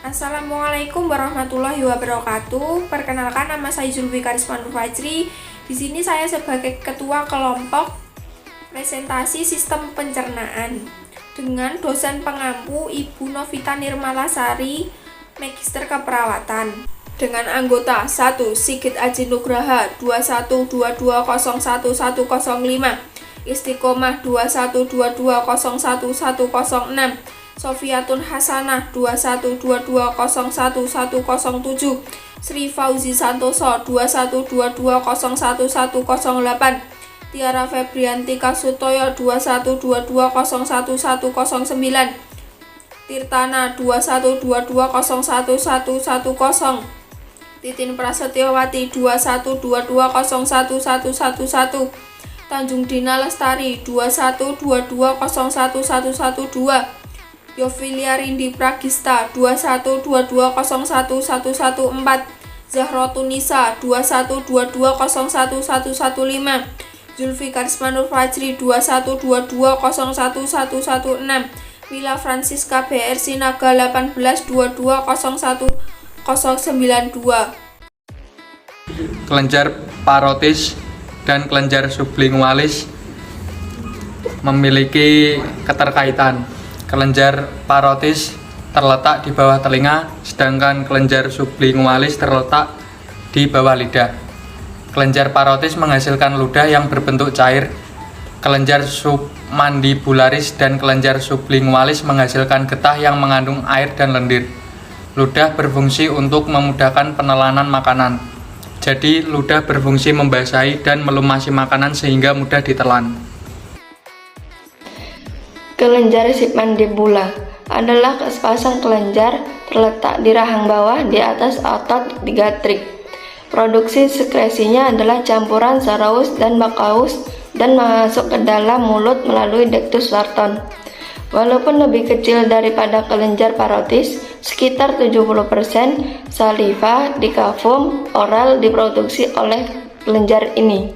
Assalamualaikum warahmatullahi wabarakatuh. Perkenalkan, nama saya Zulfi Karisma Nur Fajri. Di sini saya sebagai ketua kelompok presentasi sistem pencernaan dengan dosen pengampu Ibu Novita Nirmalasari, Magister Keperawatan. Dengan anggota 1. Sigit Aji Nugraha 2122011105, Istiqomah 2122011106, Sofiatun Hasanah 2122011107, Sri Fauzi Santoso 2122011108, Tiara Febrianti Kasutoyo 2122011109, Tirtana 2122011110, Titin Prasetyowati 2122011111, Tanjung Dina Lestari 2122011112, Yofilia Rindi Pragista 2122011114, Zahrotunisa 2122011115, Zulfi Karisma Nur Fajri 2122011116, Mila Francisca BR Sinaga 1822011092. Kelenjar parotis dan kelenjar sublingualis memiliki keterkaitan. Kelenjar parotis terletak di bawah telinga, sedangkan kelenjar sublingualis terletak di bawah lidah. Kelenjar parotis menghasilkan ludah yang berbentuk cair. Kelenjar submandibularis dan kelenjar sublingualis menghasilkan getah yang mengandung air dan lendir. Ludah berfungsi untuk memudahkan penelanan makanan. Jadi, ludah berfungsi membasahi dan melumasi makanan sehingga mudah ditelan. Kelenjar submandibula adalah sepasang kelenjar terletak di rahang bawah di atas otot digatrik. Produksi sekresinya adalah campuran Saraus dan Bacchus dan masuk ke dalam mulut melalui ductus Wharton. Walaupun lebih kecil daripada kelenjar parotis, sekitar 70% saliva di kavum oral diproduksi oleh kelenjar ini.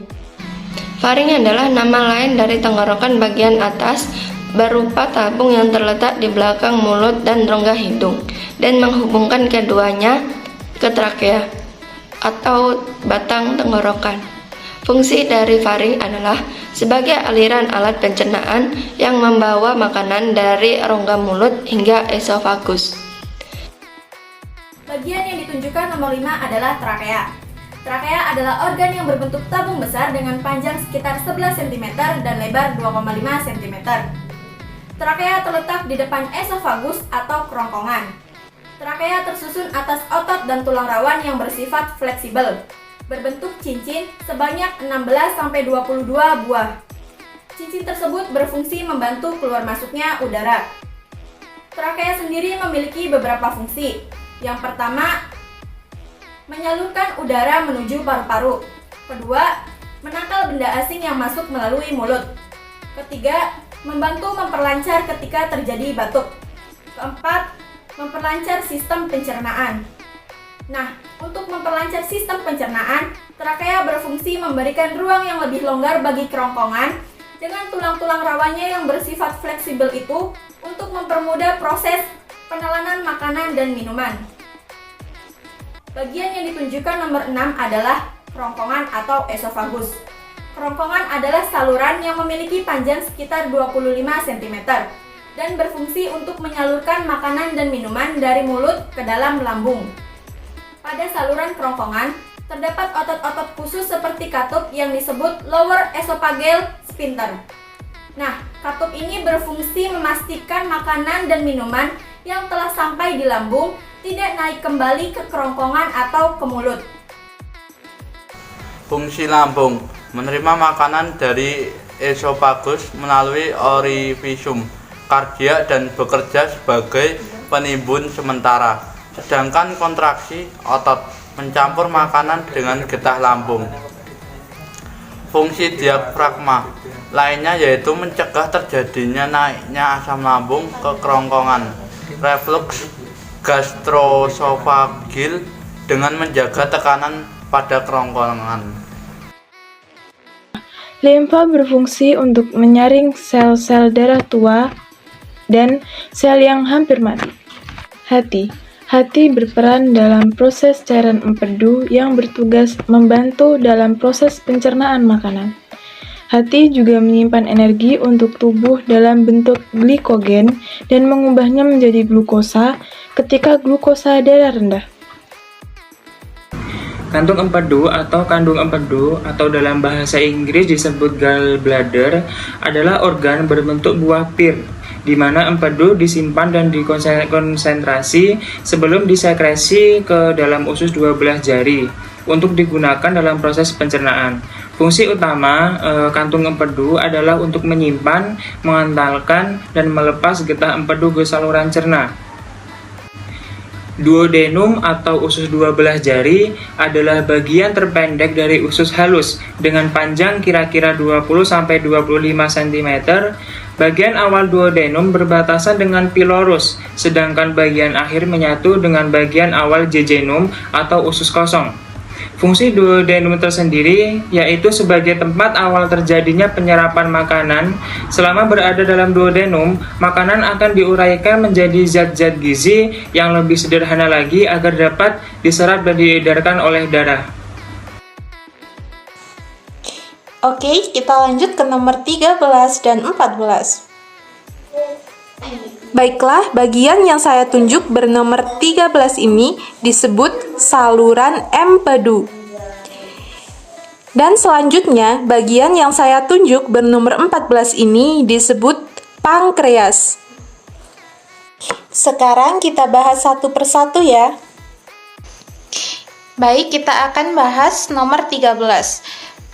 Faring adalah nama lain dari tenggorokan bagian atas berupa tabung yang terletak di belakang mulut dan rongga hidung dan menghubungkan keduanya ke trakea atau batang tenggorokan. Fungsi dari faring adalah sebagai aliran alat pencernaan yang membawa makanan dari rongga mulut hingga esofagus. Bagian yang ditunjukkan nomor 5 adalah trakea. Trakea adalah organ yang berbentuk tabung besar dengan panjang sekitar 11 cm dan lebar 2,5 cm. Trakea terletak di depan esofagus atau kerongkongan. Trakea tersusun atas otot dan tulang rawan yang bersifat fleksibel, berbentuk cincin sebanyak 16-22 buah. Cincin tersebut berfungsi membantu keluar masuknya udara. Trakea sendiri memiliki beberapa fungsi. Yang pertama, menyalurkan udara menuju paru-paru. Kedua, menangkal benda asing yang masuk melalui mulut. Ketiga, membantu memperlancar ketika terjadi batuk. Keempat, memperlancar sistem pencernaan. Nah, untuk memperlancar sistem pencernaan, trakea berfungsi memberikan ruang yang lebih longgar bagi kerongkongan dengan tulang-tulang rawannya yang bersifat fleksibel itu untuk mempermudah proses penelanan makanan dan minuman. Bagian yang ditunjukkan nomor 6 adalah kerongkongan atau esofagus. Kerongkongan adalah saluran yang memiliki panjang sekitar 25 cm dan berfungsi untuk menyalurkan makanan dan minuman dari mulut ke dalam lambung. Pada saluran kerongkongan, terdapat otot-otot khusus seperti katup yang disebut lower esophageal sphincter. Nah, katup ini berfungsi memastikan makanan dan minuman yang telah sampai di lambung tidak naik kembali ke kerongkongan atau ke mulut. Fungsi lambung menerima makanan dari esofagus melalui orifisium kardiak dan bekerja sebagai penimbun sementara. Sedangkan kontraksi otot mencampur makanan dengan getah lambung. Fungsi diafragma lainnya yaitu mencegah terjadinya naiknya asam lambung ke kerongkongan. Reflux gastroesofagil dengan menjaga tekanan pada kerongkongan. Limfa berfungsi untuk menyaring sel-sel darah tua dan sel yang hampir mati. Hati Hati berperan dalam proses cairan empedu yang bertugas membantu dalam proses pencernaan makanan. Hati juga menyimpan energi untuk tubuh dalam bentuk glikogen dan mengubahnya menjadi glukosa ketika glukosa darah rendah. Kantung empedu atau kandung empedu atau dalam bahasa Inggris disebut gallbladder adalah organ berbentuk buah pir, di mana empedu disimpan dan dikonsentrasi sebelum disekresi ke dalam usus 12 jari untuk digunakan dalam proses pencernaan. Fungsi utama kantung empedu adalah untuk menyimpan, mengentalkan, dan melepas getah empedu ke saluran cerna. Duodenum atau usus 12 jari adalah bagian terpendek dari usus halus dengan panjang kira-kira 20-25 cm. Bagian awal duodenum berbatasan dengan pilorus, sedangkan bagian akhir menyatu dengan bagian awal jejunum atau usus kosong. Fungsi duodenum tersendiri yaitu sebagai tempat awal terjadinya penyerapan makanan. Selama berada dalam duodenum, makanan akan diuraikan menjadi zat-zat gizi yang lebih sederhana lagi agar dapat diserap dan diedarkan oleh darah. Oke, kita lanjut ke nomor 13 dan 14. Baiklah, bagian yang saya tunjuk bernomor 13 ini disebut saluran empedu. Dan selanjutnya, bagian yang saya tunjuk bernomor 14 ini disebut pankreas. Sekarang kita bahas satu persatu ya. Baik, kita akan bahas nomor 13.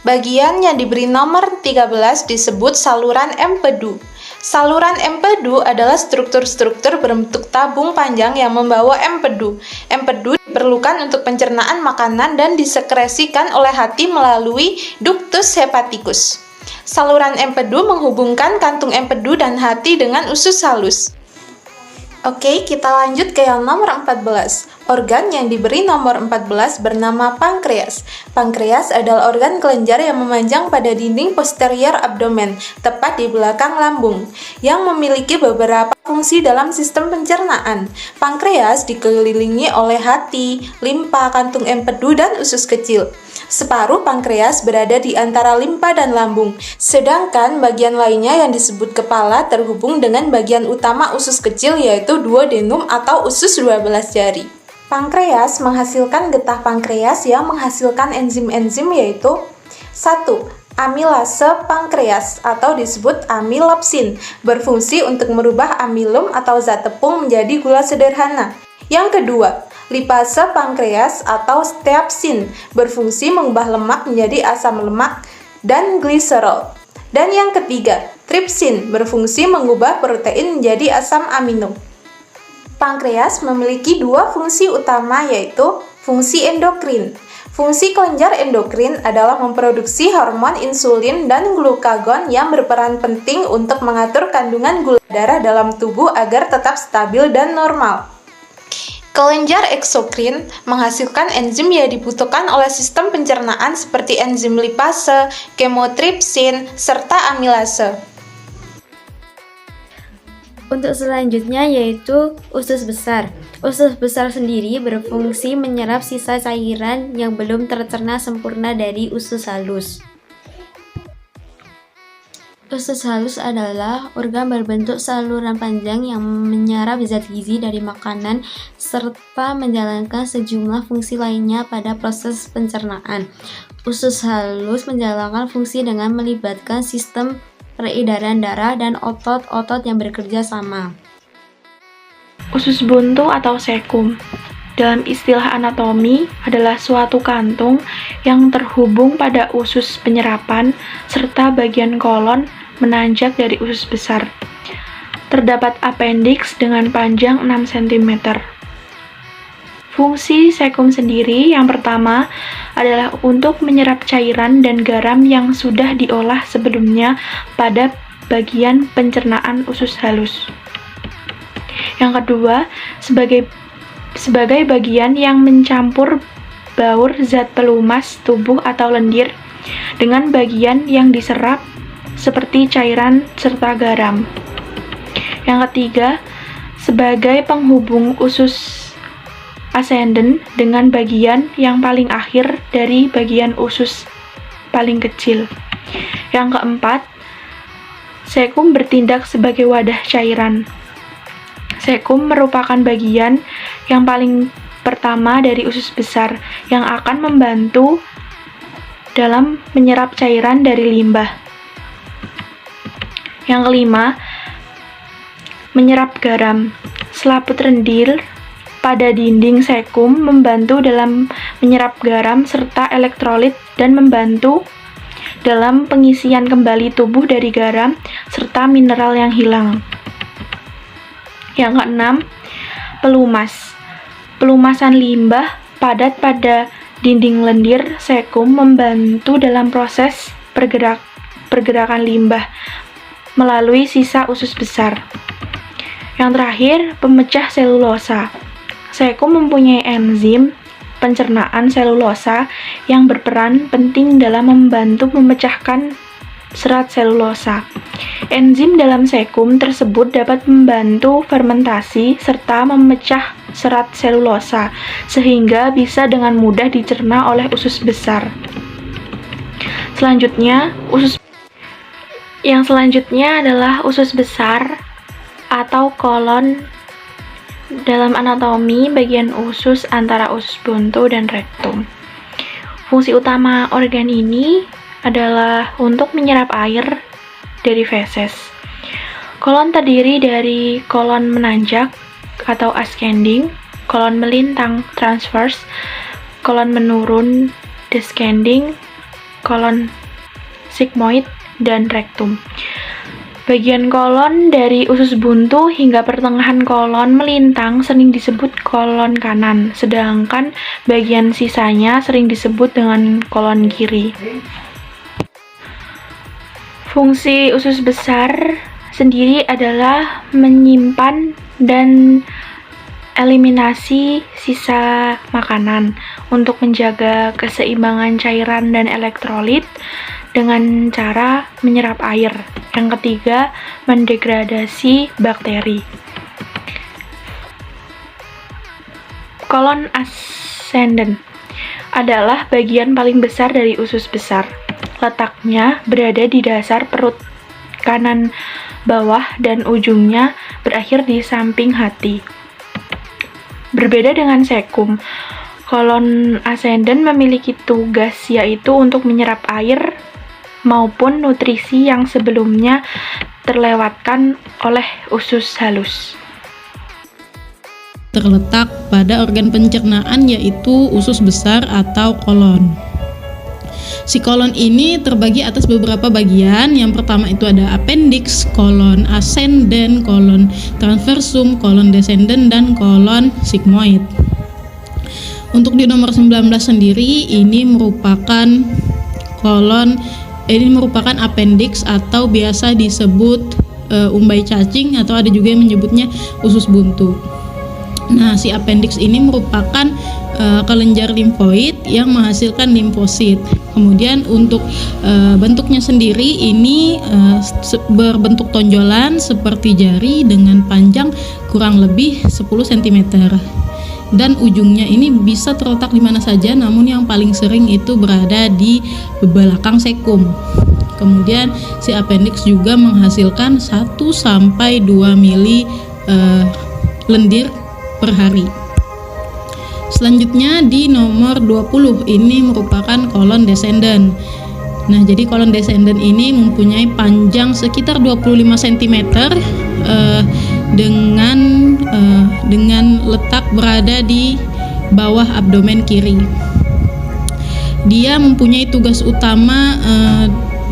Bagian yang diberi nomor 13 disebut saluran empedu. Saluran empedu adalah struktur-struktur berbentuk tabung panjang yang membawa empedu. Empedu diperlukan untuk pencernaan makanan dan disekresikan oleh hati melalui ductus hepaticus. Saluran empedu menghubungkan kantung empedu dan hati dengan usus halus. Oke, kita lanjut ke yang nomor 14. Organ yang diberi nomor 14 bernama pankreas. Pankreas adalah organ kelenjar yang memanjang pada dinding posterior abdomen, tepat di belakang lambung, yang memiliki beberapa fungsi dalam sistem pencernaan. Pankreas dikelilingi oleh hati, limpa, kantung empedu, dan usus kecil. Separuh pankreas berada di antara limpa dan lambung, sedangkan bagian lainnya yang disebut kepala terhubung dengan bagian utama usus kecil yaitu duodenum atau usus 12 jari. Pankreas menghasilkan getah pankreas yang menghasilkan enzim-enzim yaitu 1. Amilase pankreas atau disebut amilopsin, berfungsi untuk merubah amilum atau zat tepung menjadi gula sederhana. Yang kedua, lipase pankreas atau steapsin, berfungsi mengubah lemak menjadi asam lemak dan gliserol. Dan yang ketiga, tripsin, berfungsi mengubah protein menjadi asam amino. Pankreas memiliki dua fungsi utama yaitu fungsi endokrin. Fungsi kelenjar endokrin adalah memproduksi hormon insulin dan glukagon yang berperan penting untuk mengatur kandungan gula darah dalam tubuh agar tetap stabil dan normal. Kelenjar eksokrin menghasilkan enzim yang dibutuhkan oleh sistem pencernaan seperti enzim lipase, kemotripsin, serta amilase. Untuk selanjutnya yaitu usus besar. Usus besar sendiri berfungsi menyerap sisa cairan yang belum tercerna sempurna dari usus halus. Usus halus adalah organ berbentuk saluran panjang yang menyerap zat gizi dari makanan serta menjalankan sejumlah fungsi lainnya pada proses pencernaan. Usus halus menjalankan fungsi dengan melibatkan sistem peredaran darah dan otot-otot yang bekerja sama. Usus buntu atau sekum dalam istilah anatomi adalah suatu kantung yang terhubung pada usus penyerapan serta bagian kolon menanjak dari usus besar. Terdapat appendix dengan panjang 6 cm. Fungsi sekum sendiri yang pertama adalah untuk menyerap cairan dan garam yang sudah diolah sebelumnya pada bagian pencernaan usus halus. Yang kedua, sebagai bagian yang mencampur baur zat pelumas tubuh atau lendir dengan bagian yang diserap seperti cairan serta garam. Yang ketiga, sebagai penghubung usus ascendent dengan bagian yang paling akhir dari bagian usus paling kecil. Yang keempat, sekum bertindak sebagai wadah cairan. Sekum merupakan bagian yang paling pertama dari usus besar yang akan membantu dalam menyerap cairan dari limbah. Yang kelima, menyerap garam. Selaput rendil pada dinding sekum membantu dalam menyerap garam serta elektrolit dan membantu dalam pengisian kembali tubuh dari garam serta mineral yang hilang. Yang keenam, pelumas. Pelumasan limbah padat pada dinding lendir sekum membantu dalam proses pergerakan limbah melalui sisa usus besar. Yang terakhir, pemecah selulosa. Sekum mempunyai enzim pencernaan selulosa yang berperan penting dalam membantu memecahkan serat selulosa. Enzim dalam sekum tersebut dapat membantu fermentasi serta memecah serat selulosa sehingga bisa dengan mudah dicerna oleh usus besar. Selanjutnya adalah usus besar atau kolon. Dalam anatomi, bagian usus antara usus buntu dan rektum. Fungsi utama organ ini adalah untuk menyerap air dari feses. Kolon terdiri dari kolon menanjak atau ascending, kolon melintang transverse, kolon menurun descending, kolon sigmoid, dan rektum. Bagian kolon dari usus buntu hingga pertengahan kolon melintang sering disebut kolon kanan, sedangkan bagian sisanya sering disebut dengan kolon kiri. Fungsi usus besar sendiri adalah menyimpan dan eliminasi sisa makanan untuk menjaga keseimbangan cairan dan elektrolit dengan cara menyerap air. Yang ketiga, mendegradasi bakteri. Kolon ascendent adalah bagian paling besar dari usus besar. Letaknya berada di dasar perut kanan bawah dan ujungnya berakhir di samping hati. Berbeda dengan sekum, kolon ascendent memiliki tugas yaitu untuk menyerap air maupun nutrisi yang sebelumnya terlewatkan oleh usus halus. Terletak pada organ pencernaan yaitu usus besar atau kolon. Si kolon ini terbagi atas beberapa bagian. Yang pertama itu ada appendix, kolon ascendent, kolon transversum, kolon descendent, dan kolon sigmoid. Untuk di nomor 19 sendiri ini merupakan appendix atau biasa disebut umbai cacing atau ada juga yang menyebutnya usus buntu. Nah, si appendix ini merupakan kelenjar limfoid yang menghasilkan limfosit. Kemudian untuk bentuknya sendiri ini berbentuk tonjolan seperti jari dengan panjang kurang lebih 10 cm. Dan ujungnya ini bisa terletak di mana saja, namun yang paling sering itu berada di belakang sekum. Kemudian si appendix juga menghasilkan 1 sampai 2 mili lendir per hari. Selanjutnya di nomor 20 ini merupakan kolon descendent. Nah, jadi kolon descendent ini mempunyai panjang sekitar 25 cm dengan letak berada di bawah abdomen kiri. Dia mempunyai tugas utama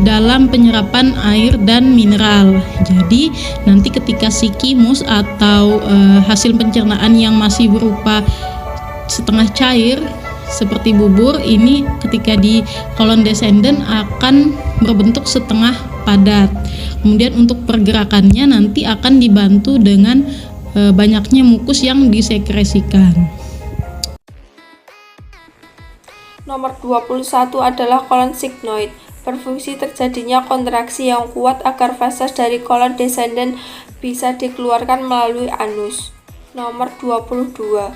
dalam penyerapan air dan mineral. Jadi nanti ketika si kimus atau hasil pencernaan yang masih berupa setengah cair seperti bubur ini ketika di kolon descendent akan berbentuk setengah padat. Kemudian untuk pergerakannya nanti akan dibantu dengan banyaknya mukus yang disekresikan. Nomor 21 adalah kolon sigmoid. Berfungsi terjadinya kontraksi yang kuat agar feses dari kolon descendent bisa dikeluarkan melalui anus. Nomor 22.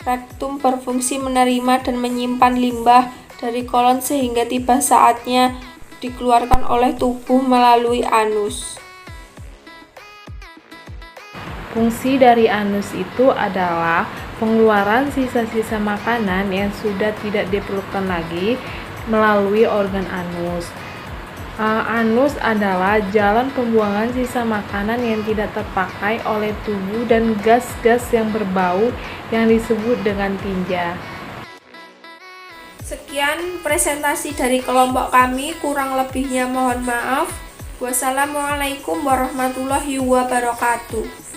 Rektum berfungsi menerima dan menyimpan limbah dari kolon sehingga tiba saatnya dikeluarkan oleh tubuh melalui anus. Fungsi dari anus itu adalah pengeluaran sisa-sisa makanan yang sudah tidak diperlukan lagi melalui organ anus. Anus adalah jalan pembuangan sisa makanan yang tidak terpakai oleh tubuh dan gas-gas yang berbau yang disebut dengan tinja. Sekian presentasi dari kelompok kami, kurang lebihnya mohon maaf. Wassalamualaikum warahmatullahi wabarakatuh.